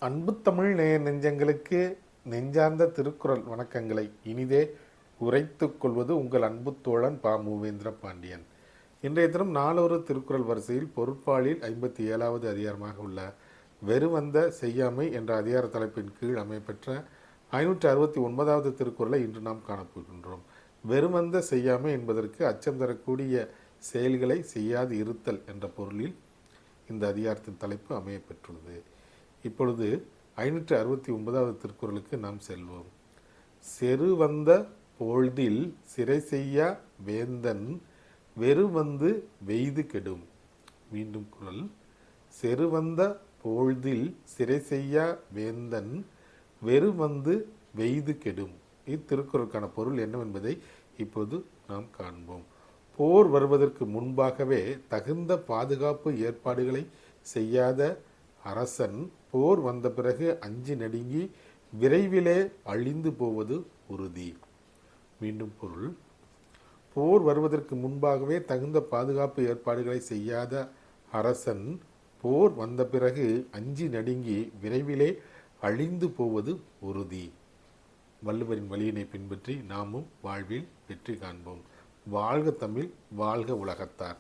அன்பு தமிழ் நெஞ்சங்களுக்கு நெஞ்சார்ந்த திருக்குறள் வணக்கங்களை இனிதே உரைத்துக் கொள்வது உங்கள் அன்பு தோழன் பா மூவேந்திர பாண்டியன். இன்றைய தினம் நாளொரு திருக்குறள் வரிசையில் பொருட்பாலில் 57வது அதிகாரமாக உள்ள வெறுவந்த செய்யாமை என்ற அதிகார தலைப்பின் கீழ் அமையப்பெற்ற 569வது திருக்குறளை இன்று நாம் காணப்போகின்றோம். வெறுவந்த செய்யாமை என்பதற்கு அச்சம் தரக்கூடிய செயல்களை செய்யாது இருத்தல் என்ற பொருளில் இந்த அதிகாரத்தின் தலைப்பு அமையப்பெற்றுள்ளது. இப்பொழுது 569வது திருக்குறளுக்கு நாம் செல்வோம். செருவந்த போழ்தில் சிறை செய்யா வேந்தன் வெறுவந்து வெய்து கெடும். மீண்டும் குறள். செருவந்த போழ்தில் சிறை செய்யா வேந்தன் வெறுவந்து வெய்து கெடும். இத்திருக்குறளுக்கான பொருள் என்னவென்பதை இப்போது நாம் காண்போம். போர் வருவதற்கு முன்பாகவே தகுந்த பாதுகாப்பு ஏற்பாடுகளை செய்யாத அரசன் போர் வந்த பிறகு அஞ்சி நடுங்கி விரைவிலே அழிந்து போவது உறுதி. மீண்டும் பொருள். போர் வருவதற்கு முன்பாகவே தகுந்த பாதுகாப்பு ஏற்பாடுகளை செய்யாத அரசன் போர் வந்த பிறகு அஞ்சி நடுங்கி விரைவிலே அழிந்து போவது உறுதி. வள்ளுவரின் வழியினை பின்பற்றி நாமும் வாழ்வில் வெற்றி காண்போம். வாழ்க தமிழ், வாழ்க உலகத்தார்.